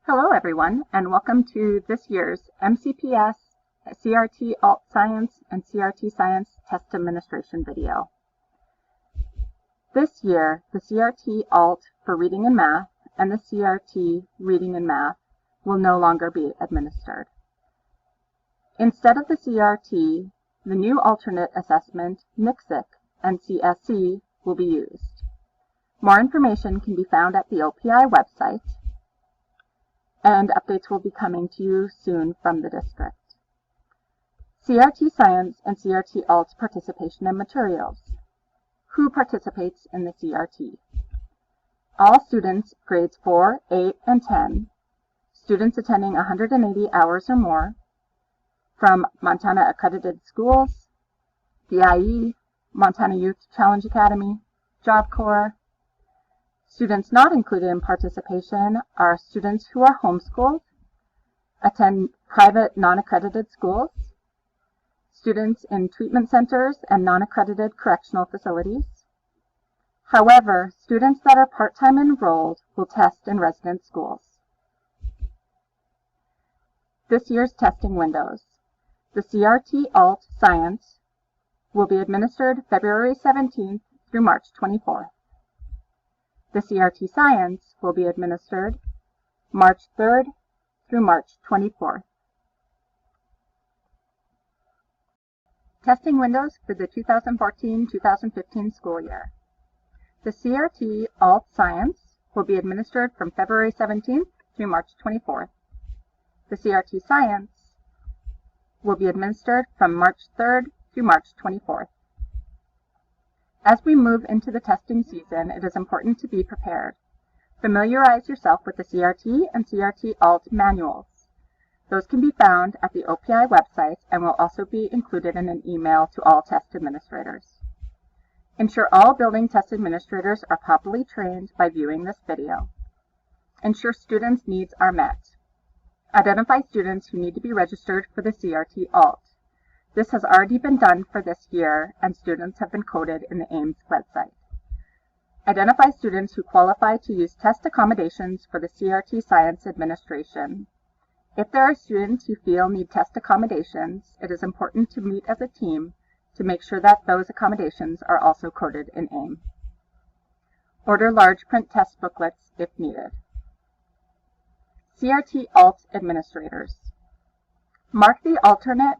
Hello everyone, and welcome to this year's MCPS, CRT-Alt Science, and CRT Science Test Administration video. This year, the CRT-Alt for Reading and Math and the CRT Reading and Math will no longer be administered. Instead of the CRT, the new alternate assessment, MCPS and CSC, will be used. More information can be found at the OPI website, and updates will be coming to you soon from the district. CRT Science and CRT Alt participation and materials. Who participates in the CRT? All students grades 4, 8, and 10, students attending 180 hours or more, from Montana accredited schools, the IE, Montana Youth Challenge Academy, Job Corps. Students not included in participation are students who are homeschooled, attend private non-accredited schools, students in treatment centers and non-accredited correctional facilities. However, students that are part-time enrolled will test in resident schools. This year's testing windows. The CRT-Alt Science will be administered February 17th through March 24th. The CRT Science will be administered March 3rd through March 24th. Testing windows for the 2014-2015 school year. The CRT Alt Science will be administered from February 17th through March 24th. The CRT Science will be administered from March 3rd through March 24th. As we move into the testing season, it is important to be prepared. Familiarize yourself with the CRT and CRT-Alt manuals. Those can be found at the OPI website and will also be included in an email to all test administrators. Ensure all building test administrators are properly trained by viewing this video. Ensure students' needs are met. Identify students who need to be registered for the CRT-Alt. This has already been done for this year, and students have been coded in the AIMS website. Identify students who qualify to use test accommodations for the CRT Science Administration. If there are students you feel need test accommodations, it is important to meet as a team to make sure that those accommodations are also coded in AIM. Order large print test booklets if needed. CRT-Alt administrators. Mark the alternate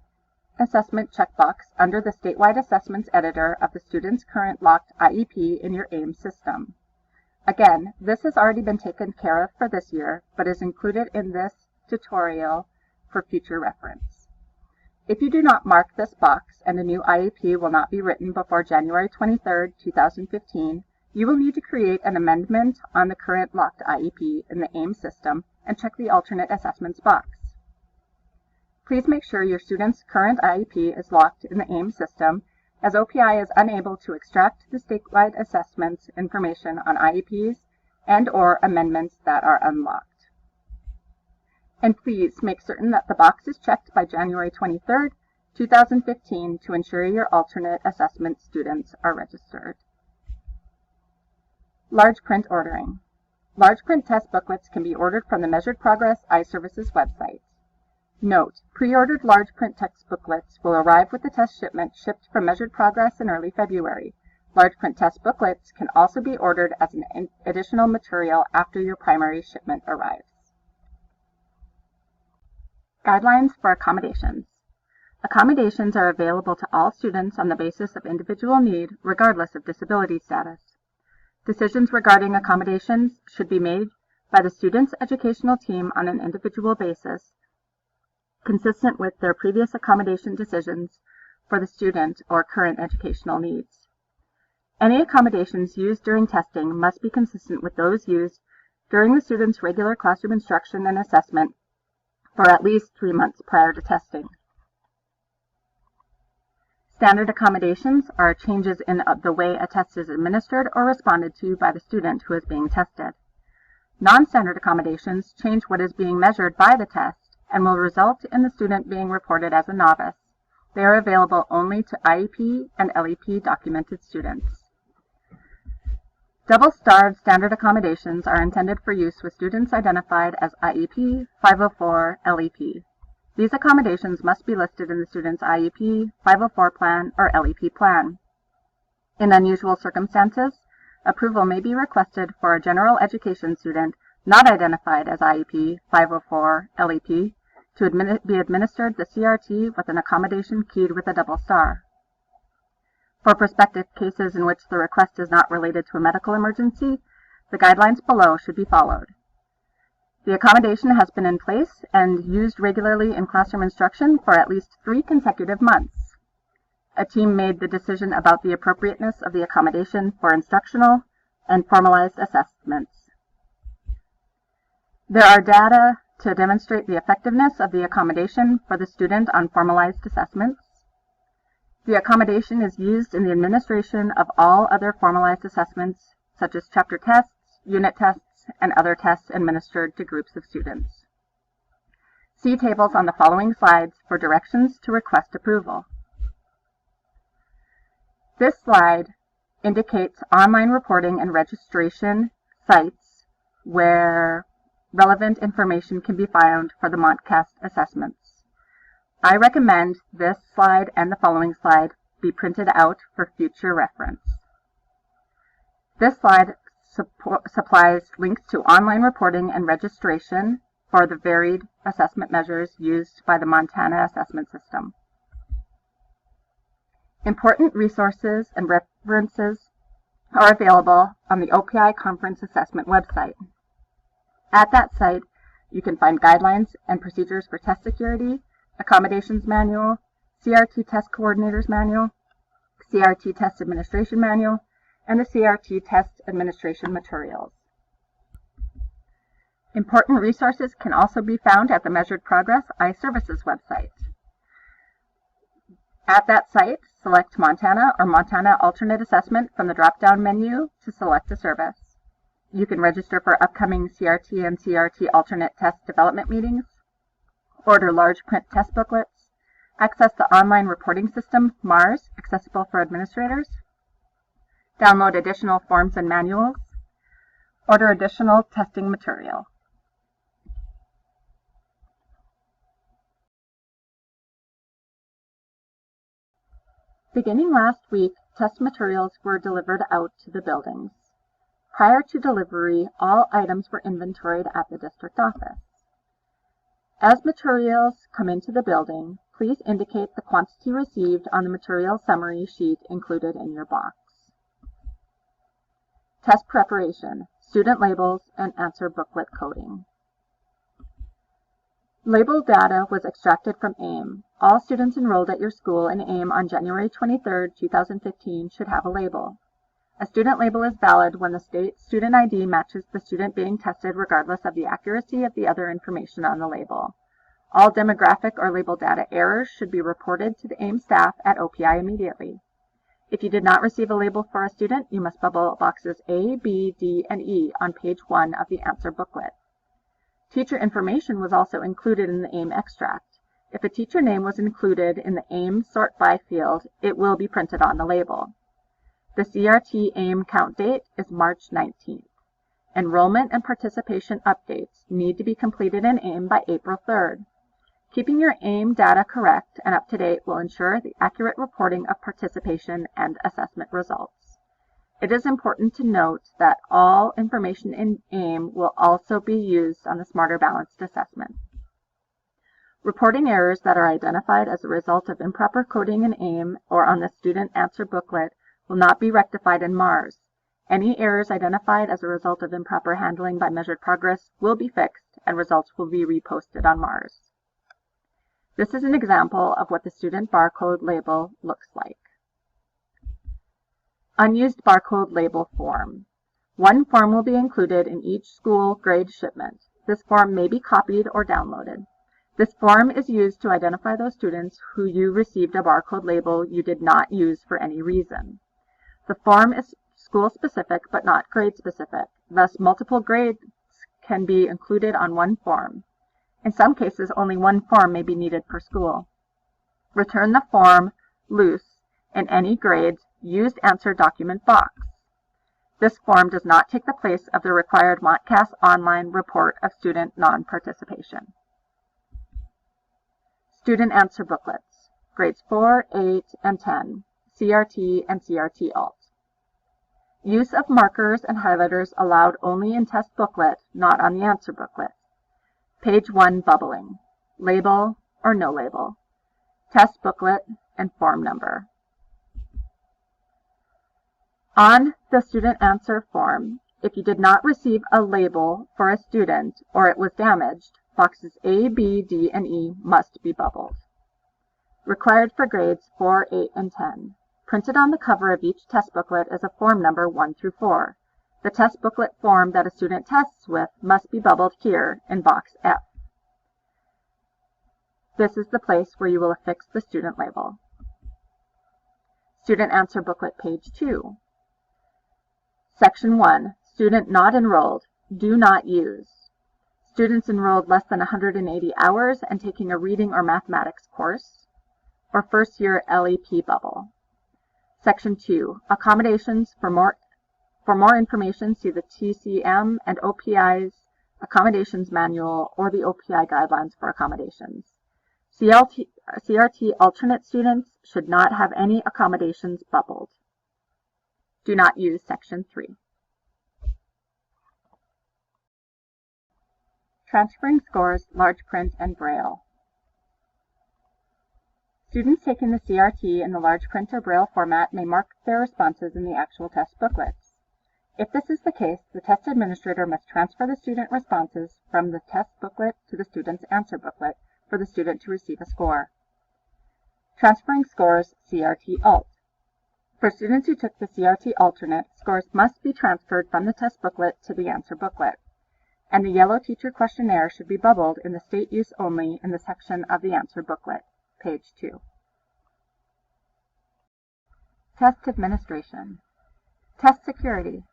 assessment checkbox under the statewide assessments editor of the student's current locked IEP in your AIM system. Again, this has already been taken care of for this year, but is included in this tutorial for future reference. If you do not mark this box and a new IEP will not be written before January 23, 2015, you will need to create an amendment on the current locked IEP in the AIM system and check the alternate assessments box. Please make sure your student's current IEP is locked in the AIM system, as OPI is unable to extract the statewide assessments information on IEPs and/or amendments that are unlocked. And please make certain that the box is checked by January 23, 2015 to ensure your alternate assessment students are registered. Large print ordering. Large print test booklets can be ordered from the Measured Progress iServices website. Note, pre-ordered large print text booklets will arrive with the test shipment shipped from Measured Progress in early February. Large print test booklets can also be ordered as an additional material after your primary shipment arrives. Guidelines for accommodations. Accommodations are available to all students on the basis of individual need, regardless of disability status. Decisions regarding accommodations should be made by the student's educational team on an individual basis, consistent with their previous accommodation decisions for the student or current educational needs. Any accommodations used during testing must be consistent with those used during the student's regular classroom instruction and assessment for at least 3 months prior to testing. Standard accommodations are changes in the way a test is administered or responded to by the student who is being tested. Non-standard accommodations change what is being measured by the test and will result in the student being reported as a novice. They are available only to IEP and LEP documented students. Double-starred standard accommodations are intended for use with students identified as IEP 504 LEP. These accommodations must be listed in the student's IEP 504 plan or LEP plan. In unusual circumstances, approval may be requested for a general education student not identified as IEP 504 LEP to be administered the CRT with an accommodation keyed with a double star. For prospective cases in which the request is not related to a medical emergency, the guidelines below should be followed. The accommodation has been in place and used regularly in classroom instruction for at least 3 consecutive months. A team made the decision about the appropriateness of the accommodation for instructional and formalized assessments. There are data to demonstrate the effectiveness of the accommodation for the student on formalized assessments. The accommodation is used in the administration of all other formalized assessments, such as chapter tests, unit tests, and other tests administered to groups of students. See tables on the following slides for directions to request approval. This slide indicates online reporting and registration sites where relevant information can be found for the Montcast assessments. I recommend this slide and the following slide be printed out for future reference. This slide supplies links to online reporting and registration for the varied assessment measures used by the Montana assessment system. Important resources and references are available on the OPI Conference Assessment website. At that site, you can find guidelines and procedures for test security, accommodations manual, CRT test coordinators manual, CRT test administration manual, and the CRT test administration materials. Important resources can also be found at the Measured Progress iServices website. At that site, select Montana or Montana Alternate Assessment from the drop-down menu to select a service. You can register for upcoming CRT and CRT alternate test development meetings, order large print test booklets, access the online reporting system, MARS, accessible for administrators, download additional forms and manuals, order additional testing material. Beginning last week, test materials were delivered out to the buildings. Prior to delivery, all items were inventoried at the district office. As materials come into the building, please indicate the quantity received on the material summary sheet included in your box. Test preparation, student labels, and answer booklet coding. Label data was extracted from AIM. All students enrolled at your school in AIM on January 23, 2015 should have a label. A student label is valid when the state student ID matches the student being tested regardless of the accuracy of the other information on the label. All demographic or label data errors should be reported to the AIM staff at OPI immediately. If you did not receive a label for a student, you must bubble boxes A, B, D, and E on page 1 of the answer booklet. Teacher information was also included in the AIM extract. If a teacher name was included in the AIM sort by field, it will be printed on the label. The CRT AIM count date is March 19th. Enrollment and participation updates need to be completed in AIM by April 3rd. Keeping your AIM data correct and up to date will ensure the accurate reporting of participation and assessment results. It is important to note that all information in AIM will also be used on the Smarter Balanced Assessment. Reporting errors that are identified as a result of improper coding in AIM or on the student answer booklet will not be rectified in MARS. Any errors identified as a result of improper handling by Measured Progress will be fixed and results will be reposted on MARS. This is an example of what the student barcode label looks like. Unused barcode label form. One form will be included in each school grade shipment. This form may be copied or downloaded. This form is used to identify those students who you received a barcode label you did not use for any reason. The form is school-specific but not grade-specific. Thus, multiple grades can be included on one form. In some cases, only one form may be needed per school. Return the form loose in any grade's used answer document box. This form does not take the place of the required MONTCAS online report of student non-participation. Student answer booklets, grades 4, 8, and 10, CRT and CRT-Alt. Use of markers and highlighters allowed only in test booklet, not on the answer booklet. Page 1 bubbling, label or no label, test booklet, and form number. On the student answer form, if you did not receive a label for a student or it was damaged, boxes A, B, D, and E must be bubbled. Required for grades 4, 8, and 10. Printed on the cover of each test booklet is a form number 1 through 4. The test booklet form that a student tests with must be bubbled here in box F. This is the place where you will affix the student label. Student answer booklet page 2. Section 1. Student not enrolled. Do not use. Students enrolled less than 180 hours and taking a reading or mathematics course, or first year LEP bubble. Section 2. Accommodations. For more information, see the TCM and OPI's Accommodations Manual or the OPI Guidelines for Accommodations. CRT alternate students should not have any accommodations bubbled. Do not use Section 3. Transferring scores, large print, and Braille. Students taking the CRT in the large print or Braille format may mark their responses in the actual test booklets. If this is the case, the test administrator must transfer the student responses from the test booklet to the student's answer booklet for the student to receive a score. Transferring scores, CRT-Alt. For students who took the CRT alternate, scores must be transferred from the test booklet to the answer booklet, and the yellow teacher questionnaire should be bubbled in the state use only in the section of the answer booklet, page 2. Test administration. Test security.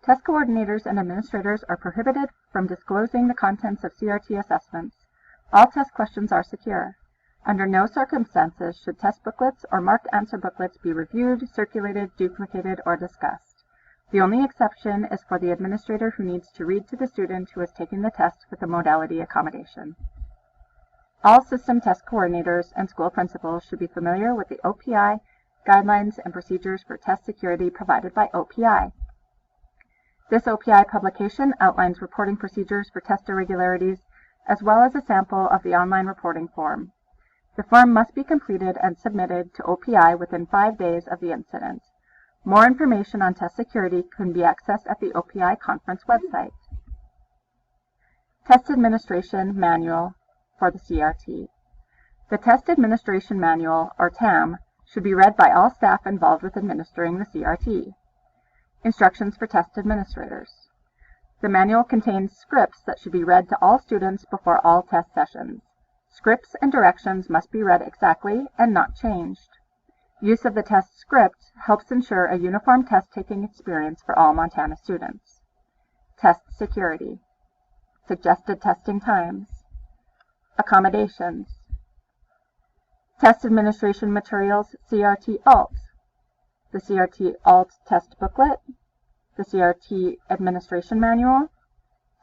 Test coordinators and administrators are prohibited from disclosing the contents of CRT assessments. All test questions are secure. Under no circumstances should test booklets or marked answer booklets be reviewed, circulated, duplicated, or discussed. The only exception is for the administrator who needs to read to the student who is taking the test with a modality accommodation. All system test coordinators and school principals should be familiar with the OPI guidelines and procedures for test security provided by OPI. This OPI publication outlines reporting procedures for test irregularities, as well as a sample of the online reporting form. The form must be completed and submitted to OPI within 5 days of the incident. More information on test security can be accessed at the OPI conference website. Test Administration Manual for the CRT. The Test Administration Manual, or TAM, should be read by all staff involved with administering the CRT. Instructions for test administrators. The manual contains scripts that should be read to all students before all test sessions. Scripts and directions must be read exactly and not changed. Use of the test script helps ensure a uniform test-taking experience for all Montana students. Test security. Suggested testing times. Accommodations. Test administration materials, CRT-Alt. The CRT-Alt test booklet, the CRT administration manual,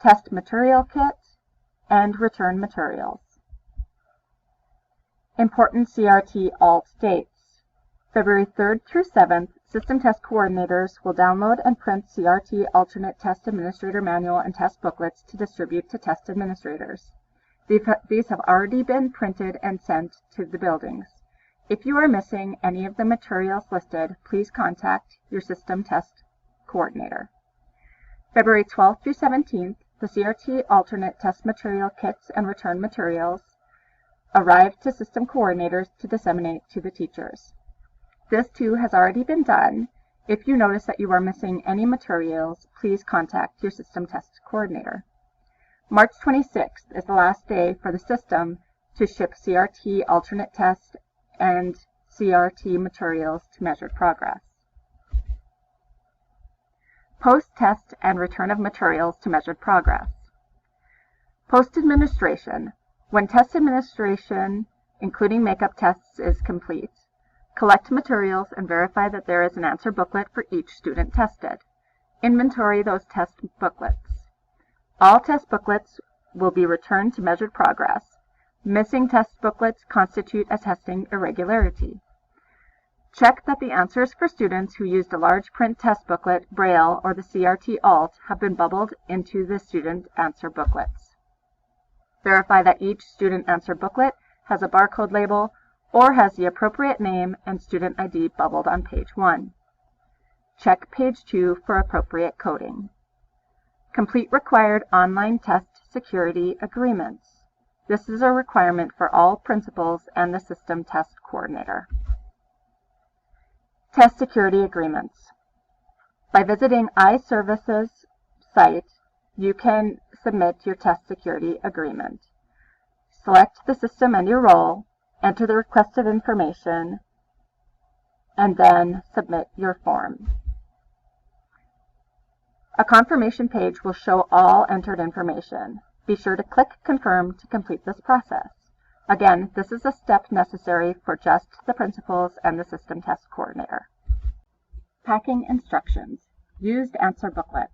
test material kit, and return materials. Important CRT-Alt dates. February 3rd through 7th, system test coordinators will download and print CRT alternate test administrator manual and test booklets to distribute to test administrators. These have already been printed and sent to the buildings. If you are missing any of the materials listed, please contact your system test coordinator. February 12th through 17th, the CRT alternate test material kits and return materials arrive to system coordinators to disseminate to the teachers. This too has already been done. If you notice that you are missing any materials, please contact your system test coordinator. March 26th is the last day for the system to ship CRT alternate test and CRT materials to measured progress. Post-test and return of materials to measured progress. Post-administration. When test administration, including makeup tests, is complete, collect materials and verify that there is an answer booklet for each student tested. Inventory those test booklets. All test booklets will be returned to measured progress. Missing test booklets constitute a testing irregularity. Check that the answers for students who used a large print test booklet, Braille, or the CRT-Alt have been bubbled into the student answer booklets. Verify that each student answer booklet has a barcode label or has the appropriate name and student ID bubbled on page 1. Check page 2 for appropriate coding. Complete required online test security agreements. This is a requirement for all principals and the system test coordinator. Test security agreements. By visiting iServices site, you can submit your test security agreement. Select the system and your role, enter the requested information, and then submit your form. A confirmation page will show all entered information. Be sure to click Confirm to complete this process. Again, this is a step necessary for just the principals and the system test coordinator. Packing instructions. Used answer booklets.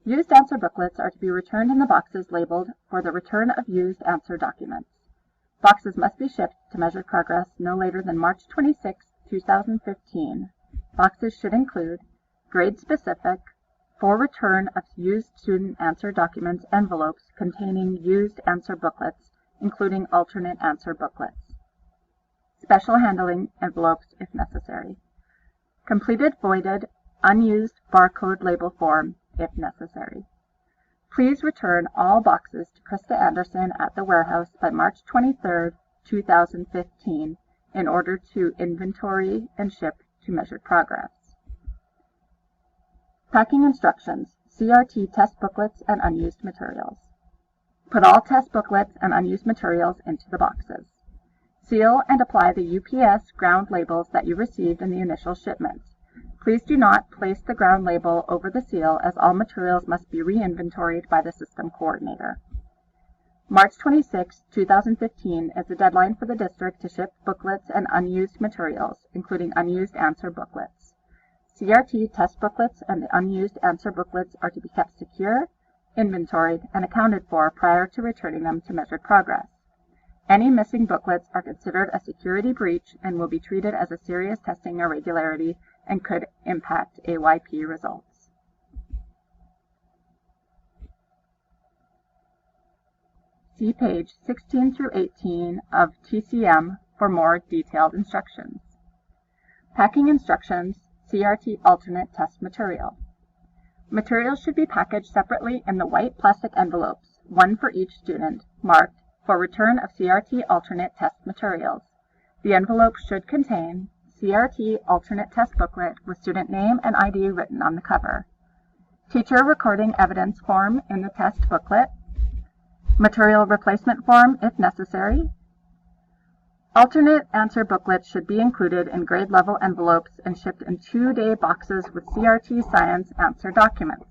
Used answer booklets are to be returned in the boxes labeled for the return of used answer documents. Boxes must be shipped to measured progress no later than March 26, 2015. Boxes should include grade-specific, for return of used student answer documents envelopes containing used answer booklets, including alternate answer booklets. Special handling envelopes if necessary. Completed voided, unused barcode label form if necessary. Please return all boxes to Krista Anderson at the warehouse by March 23, 2015 in order to inventory and ship to measured progress. Packing instructions, CRT test booklets and unused materials. Put all test booklets and unused materials into the boxes. Seal and apply the UPS ground labels that you received in the initial shipment. Please do not place the ground label over the seal as all materials must be re-inventoried by the system coordinator. March 26, 2015 is the deadline for the district to ship booklets and unused materials, including unused answer booklets. CRT test booklets and the unused answer booklets are to be kept secure, inventoried, and accounted for prior to returning them to measured progress. Any missing booklets are considered a security breach and will be treated as a serious testing irregularity and could impact AYP results. See page 16 through 18 of TCM for more detailed instructions. Packing instructions, CRT alternate test material. Materials should be packaged separately in the white plastic envelopes, one for each student, marked for return of CRT alternate test materials. The envelope should contain CRT alternate test booklet with student name and ID written on the cover. Teacher recording evidence form in the test booklet. Material replacement form if necessary. Alternate answer booklets should be included in grade level envelopes and shipped in 2-day boxes with CRT science answer documents.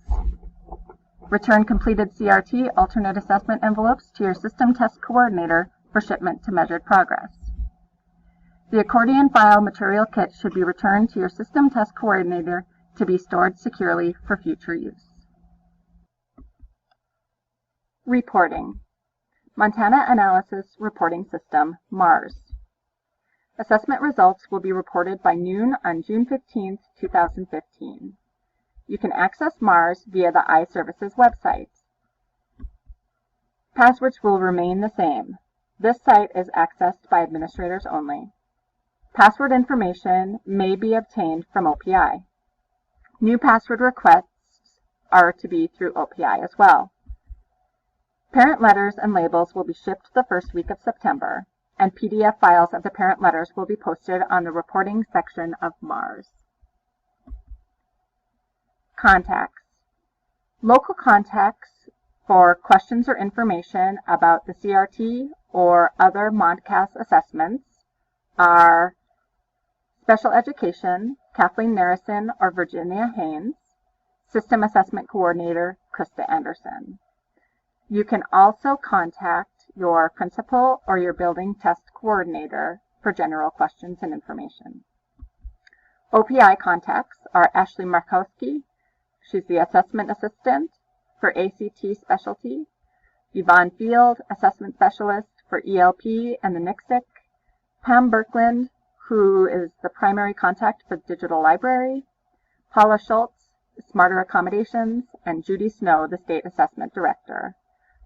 Return completed CRT alternate assessment envelopes to your system test coordinator for shipment to measured progress. The accordion file material kit should be returned to your system test coordinator to be stored securely for future use. Reporting. Montana Analysis Reporting System, MARS. Assessment results will be reported by noon on June 15, 2015. You can access MARS via the iServices website. Passwords will remain the same. This site is accessed by administrators only. Password information may be obtained from OPI. New password requests are to be through OPI as well. Parent letters and labels will be shipped the first week of September, and PDF files of the parent letters will be posted on the reporting section of MARS. Contacts. Local contacts for questions or information about the CRT or other MODCAS assessments are Special Education, Kathleen Narison or Virginia Haynes, System Assessment Coordinator, Krista Anderson. You can also contact your principal or your building test coordinator for general questions and information. OPI contacts are Ashley Markowski, she's the Assessment Assistant for ACT Specialty. Yvonne Field, Assessment Specialist for ELP and the NICSIC. Pam Birkland, who is the primary contact for the Digital Library. Paula Schultz, Smarter Accommodations, and Judy Snow, the State Assessment Director.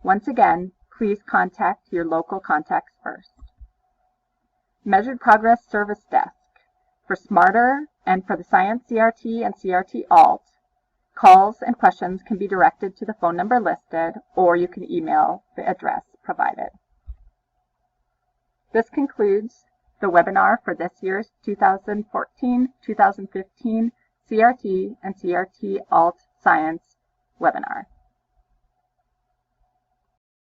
Once again, please contact your local contacts first. Measured Progress Service Desk. For Smarter and for the Science CRT and CRT-Alt, calls and questions can be directed to the phone number listed, or you can email the address provided. This concludes the webinar for this year's 2014-2015 CRT and CRT-Alt Science webinar.